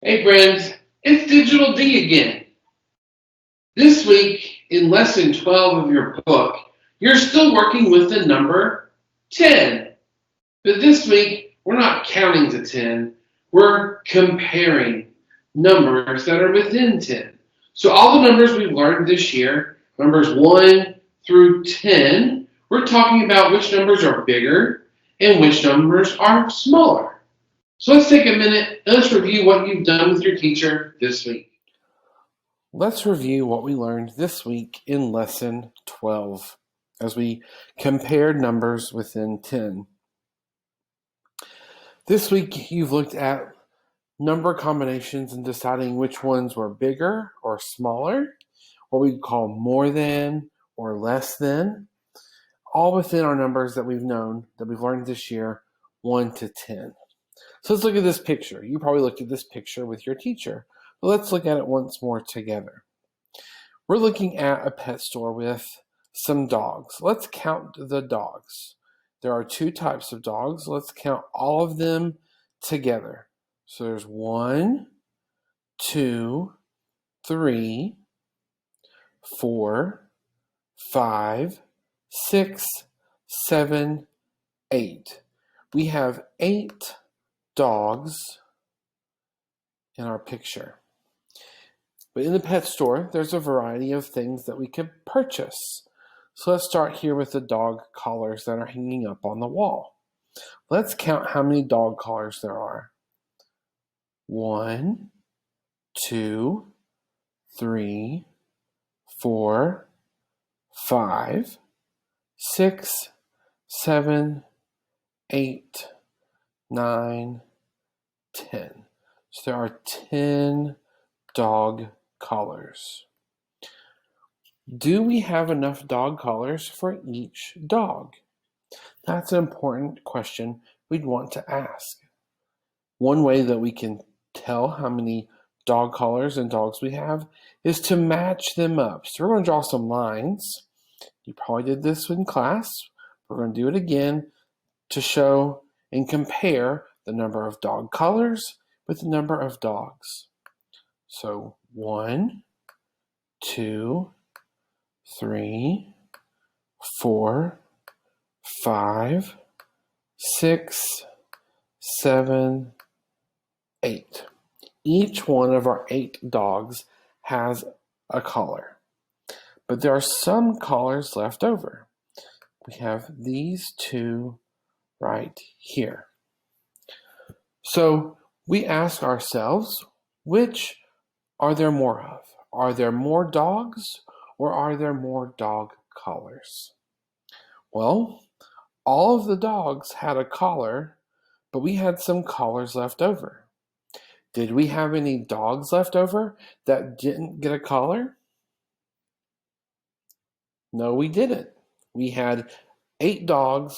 Hey friends, it's Digital D again. This week, in lesson 12 of your book, you're still working with the number 10. But this week, we're not counting to 10, we're comparing numbers that are within 10. So all the numbers we've learned this year, numbers 1 through 10, we're talking about which numbers are bigger and which numbers are smaller. So let's take a minute and let's review what you've done with your teacher this week. Let's review what we learned this week in Lesson 12 as we compared numbers within 10. This week you've looked at number combinations and deciding which ones were bigger or smaller, what we call more than or less than, all within our numbers that we've learned this year, 1 to 10. So let's look at this picture. You probably looked at this picture with your teacher, but let's look at it once more together. We're looking at a pet store with some dogs. Let's count the dogs. There are 2 types of dogs. Let's count all of them together. So there's 1, 2, 3, 4, 5, 6, 7, 8. We have 8 dogs in our picture. But in the pet store, there's a variety of things that we can purchase. So let's start here with the dog collars that are hanging up on the wall. Let's count how many dog collars there are. 1, 2, 3, 4, 5, 6, 7, 8, 9, 10. So there are 10 dog collars. Do we have enough dog collars for each dog? That's an important question we'd want to ask. One way that we can tell how many dog collars and dogs we have is to match them up. So we're going to draw some lines. You probably did this in class. We're going to do it again to show and compare the number of dog collars with the number of dogs. So 1, 2, 3, 4, 5, 6, 7, 8. Each one of our 8 dogs has a collar, but there are some collars left over. We have these 2 right here. So we ask ourselves, which are there more of? Are there more dogs or are there more dog collars? Well, all of the dogs had a collar, but we had some collars left over. Did we have any dogs left over that didn't get a collar? No, we didn't. We had 8 dogs,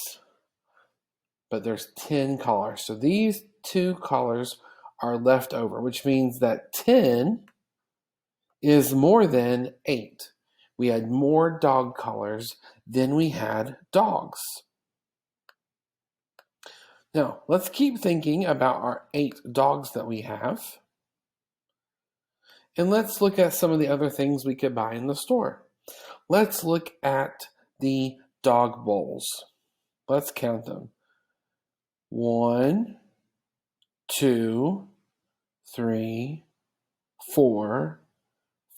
but there's 10 collars. So these 2 collars are left over, which means that 10 is more than 8. We had more dog collars than we had dogs. Now, let's keep thinking about our 8 dogs that we have. And let's look at some of the other things we could buy in the store. Let's look at the dog bowls. Let's count them. 1, 2, 3, 4,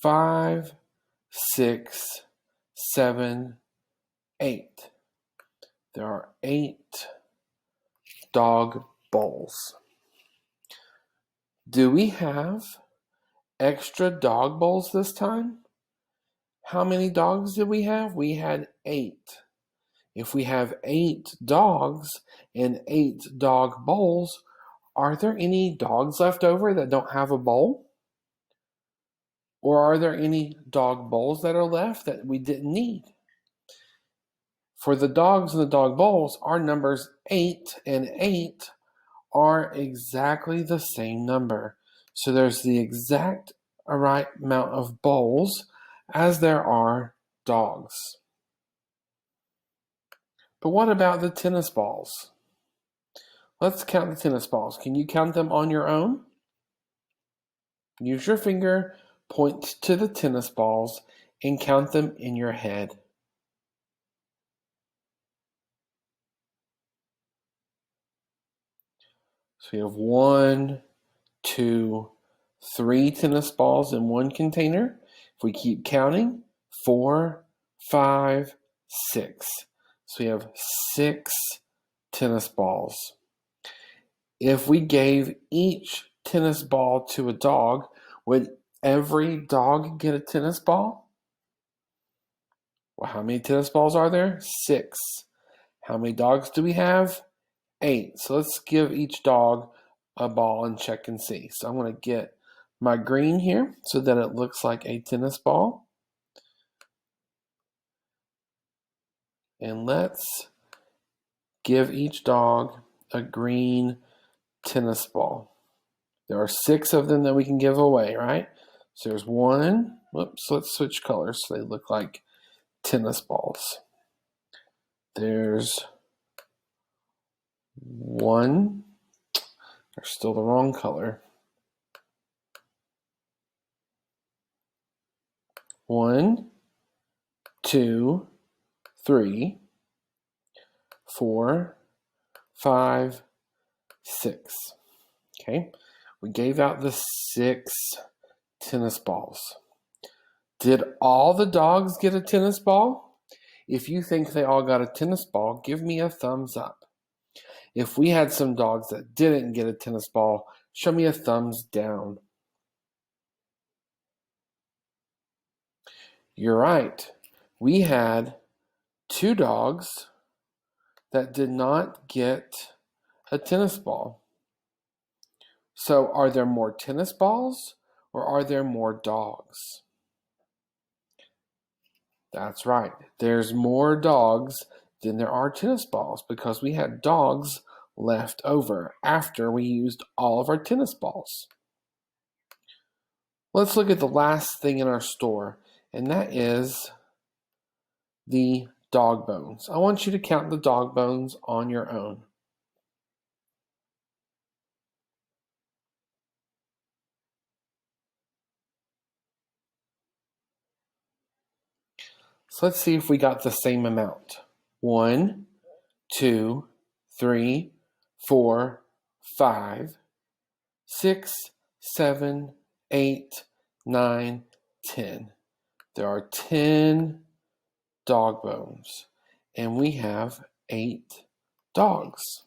5, 6, 7, 8. There are 8 dog bowls. Do we have extra dog bowls this time? How many dogs did we have? We had 8. If we have 8 dogs and 8 dog bowls, are there any dogs left over that don't have a bowl? Or are there any dog bowls that are left that we didn't need? For the dogs and the dog bowls, our numbers 8 and 8 are exactly the same number. So there's the exact right amount of bowls as there are dogs. But what about the tennis balls? Let's count the tennis balls. Can you count them on your own? Use your finger, point to the tennis balls, and count them in your head. So we have 1, 2, 3 tennis balls in one container. If we keep counting, 4, 5, 6. So we have 6 tennis balls. If we gave each tennis ball to a dog, would every dog get a tennis ball? Well, how many tennis balls are there? 6. How many dogs do we have? 8. So let's give each dog a ball and check and see. So I'm going to get my green here so that it looks like a tennis ball. And let's give each dog a green tennis ball. There are 6 of them that we can give away, right? So there's 1. Whoops, let's switch colors so they look like tennis balls. There's 1. They're still the wrong color. 1, 2, 3, 4, 5, 6. Okay, we gave out the 6 tennis balls. Did all the dogs get a tennis ball? If you think they all got a tennis ball, give me a thumbs up. If we had some dogs that didn't get a tennis ball, show me a thumbs down. You're right. We had 2 dogs that did not get a tennis ball. So are there more tennis balls or are there more dogs? That's right. There's more dogs than there are tennis balls because we had dogs left over after we used all of our tennis balls. Let's look at the last thing in our store, and that is the dog bones. I want you to count the dog bones on your own. So let's see if we got the same amount. 1, 2, 3, 4, 5, 6, 7, 8, 9, 10. There are 10 dog bones, and we have 8 dogs.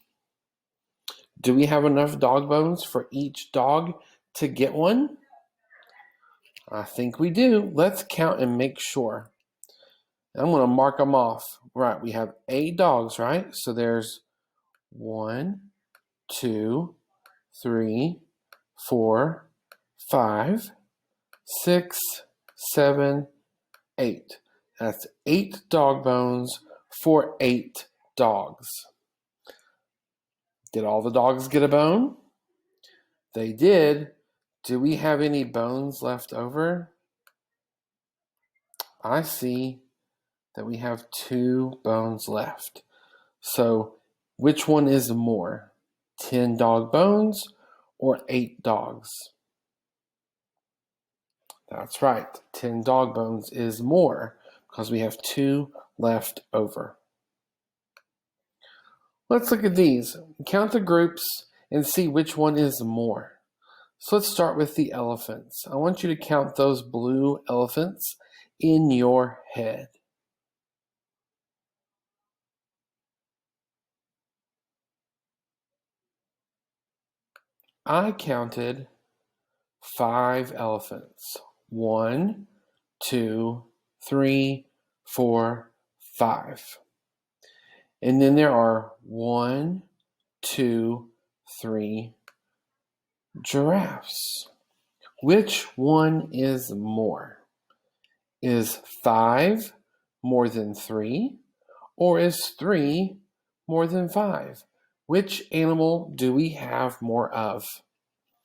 Do we have enough dog bones for each dog to get one? I think we do. Let's count and make sure. I'm going to mark them off. Right, we have 8 dogs, right? So there's 1, 2, 3, 4, 5, 6, 7, 8. That's 8 dog bones for 8 dogs. Did all the dogs get a bone? They did. Do we have any bones left over? I see that we have 2 bones left. So which one is more? 10 dog bones or 8 dogs? That's right. 10 dog bones is more because we have 2 left over. Let's look at these. Count the groups and see which one is more. So let's start with the elephants. I want you to count those blue elephants in your head. I counted 5 elephants. 1, 2, 3, 4, 5. And then there are 1, 2, 3 giraffes. Which one is more? Is 5 more than 3? Or is 3 more than 5? Which animal do we have more of?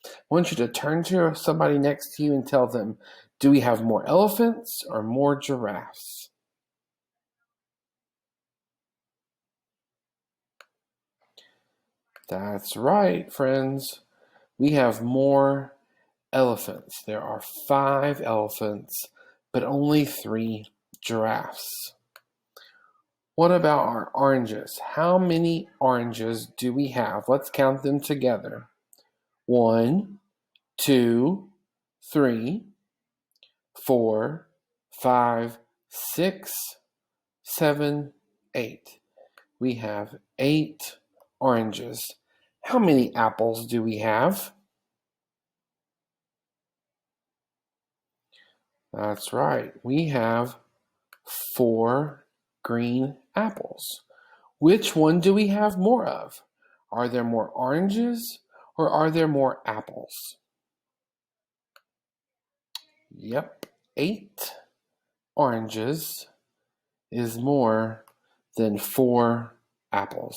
I want you to turn to somebody next to you and tell them, do we have more elephants or more giraffes? That's right, friends. We have more elephants. There are 5 elephants, but only 3 giraffes. What about our oranges? How many oranges do we have? Let's count them together. 1, 2, 3, 4, 5, 6, 7, 8. We have 8 oranges. How many apples do we have? That's right. We have 4 green apples. Which one do we have more of? Are there more oranges or are there more apples? Yep, 8 oranges is more than 4 apples.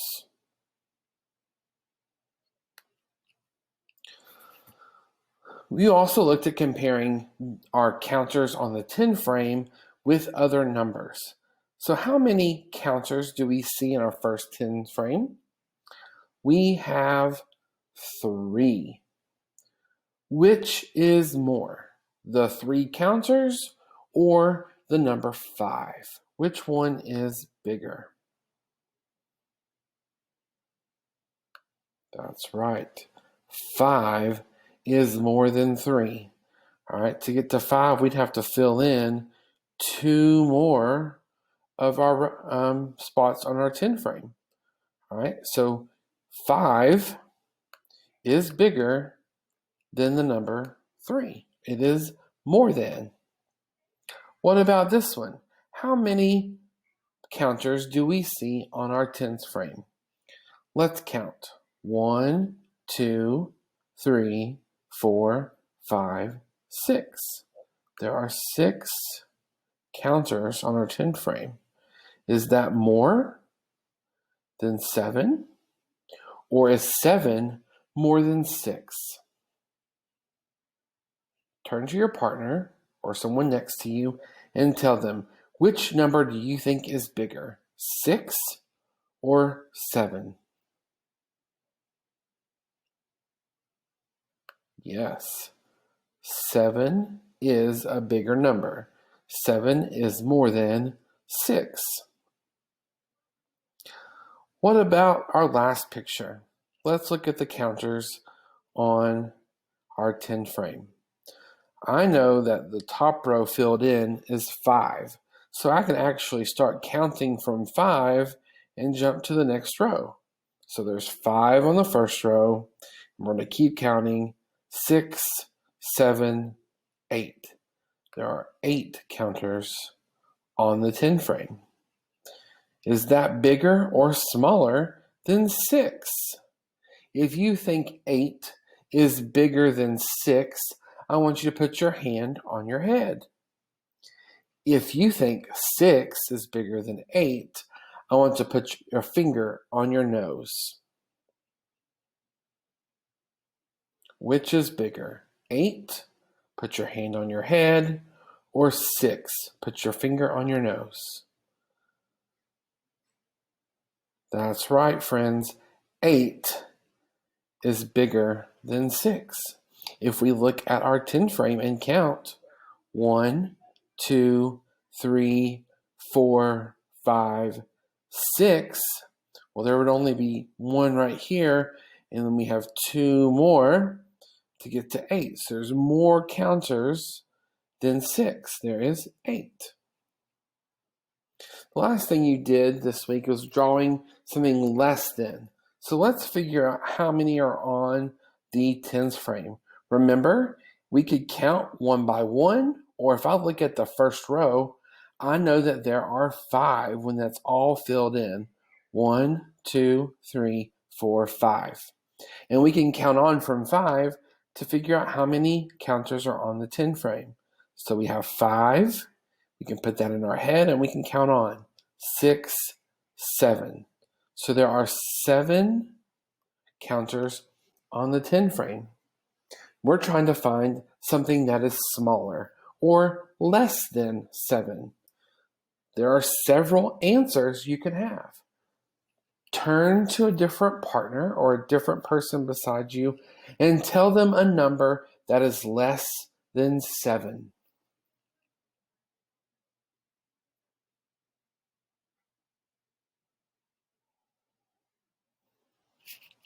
We also looked at comparing our counters on the 10 frame with other numbers. So how many counters do we see in our first 10 frame? We have 3. Which is more, the 3 counters or the number 5? Which one is bigger? That's right. 5 is more than 3. All right, to get to 5, we'd have to fill in 2 more of our spots on our 10 frame. All right, so 5 is bigger than the number 3. It is more than. What about this one? How many counters do we see on our 10th frame? Let's count. 1, 2, 3, 4, 5, 6. There are 6 counters on our 10 frame. Is that more than 7? Or is 7 more than 6? Turn to your partner or someone next to you and tell them, which number do you think is bigger, 6 or 7? Yes, 7 is a bigger number. 7 is more than 6. What about our last picture? Let's look at the counters on our 10 frame. I know that the top row filled in is 5, so I can actually start counting from 5 and jump to the next row. So there's 5 on the first row, and we're going to keep counting 6, 7, 8. There are 8 counters on the 10 frame. Is that bigger or smaller than 6? If you think 8 is bigger than 6, I want you to put your hand on your head. If you think 6 is bigger than 8, I want to put your finger on your nose. Which is bigger? 8, put your hand on your head, or 6, put your finger on your nose. That's right, friends. 8 is bigger than 6. If we look at our 10 frame and count 1, 2, 3, 4, 5, 6, well, there would only be 1 right here, and then we have 2 more to get to 8. So there's more counters than 6. There is 8. The last thing you did this week was drawing something less than. So let's figure out how many are on the tens frame. Remember, we could count one by one, or if I look at the first row, I know that there are 5 when that's all filled in. 1, 2, 3, 4, 5. And we can count on from 5 to figure out how many counters are on the 10 frame. So we have 5. We can put that in our head and we can count on 6, 7. So there are 7 counters on the 10 frame. We're trying to find something that is smaller or less than 7. There are several answers you can have. Turn to a different partner or a different person beside you and tell them a number that is less than 7?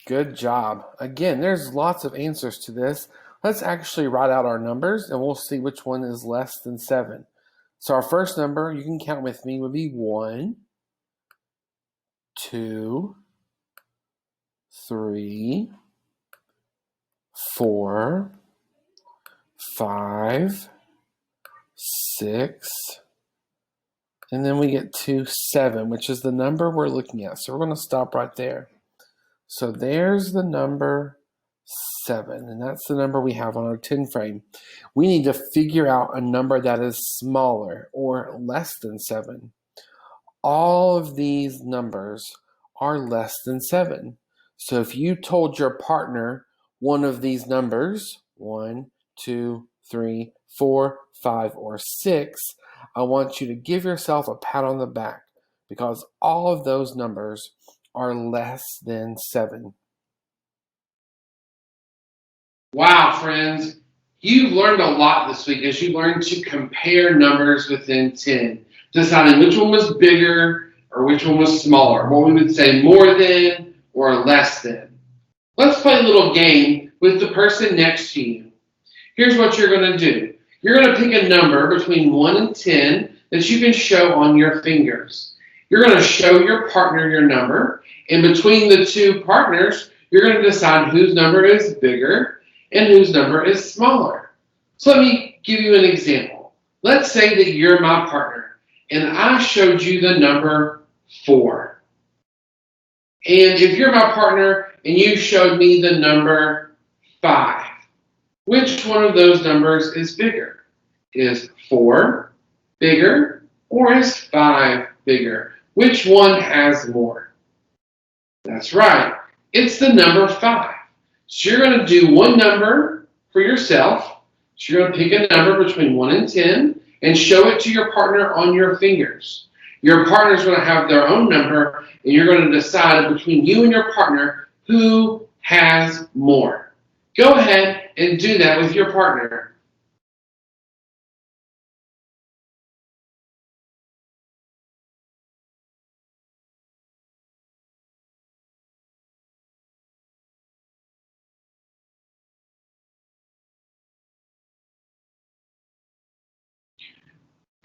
Good job. Again, there's lots of answers to this. Let's actually write out our numbers and we'll see which one is less than 7. So our first number, you can count with me, would be 1, 2, 3, 4, 5, 6, and then we get to 7, which is the number we're looking at. So we're going to stop right there. So there's the number 7, and that's the number we have on our 10 frame. We need to figure out a number that is smaller or less than 7. All of these numbers are less than 7. So if you told your partner one of these numbers, 1, 2, 3, 4, 5, or 6, I want you to give yourself a pat on the back because all of those numbers are less than 7. Wow, friends. You learned a lot this week as you learned to compare numbers within 10, deciding which one was bigger or which one was smaller, what we would say more than or less than. Let's play a little game with the person next to you. Here's what you're going to do. You're going to pick a number between 1 and 10 that you can show on your fingers. You're going to show your partner your number, and between the two partners, you're going to decide whose number is bigger and whose number is smaller. So let me give you an example. Let's say that you're my partner, and I showed you the number 4. And if you're my partner and you showed me the number 5, which one of those numbers is bigger? Is 4 bigger or is 5 bigger? Which one has more? That's right. It's the number 5. So you're going to do one number for yourself. So you're going to pick a number between 1 and 10 and show it to your partner on your fingers. Your partner's going to have their own number, and you're going to decide between you and your partner who has more. Go ahead and do that with your partner.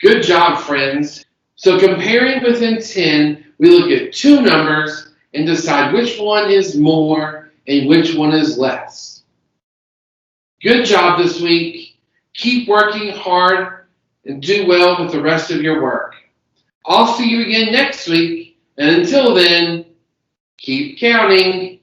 Good job, friends. So comparing within 10, we look at two numbers and decide which one is more and which one is less. Good job this week. Keep working hard and do well with the rest of your work. I'll see you again next week, and until then, keep counting.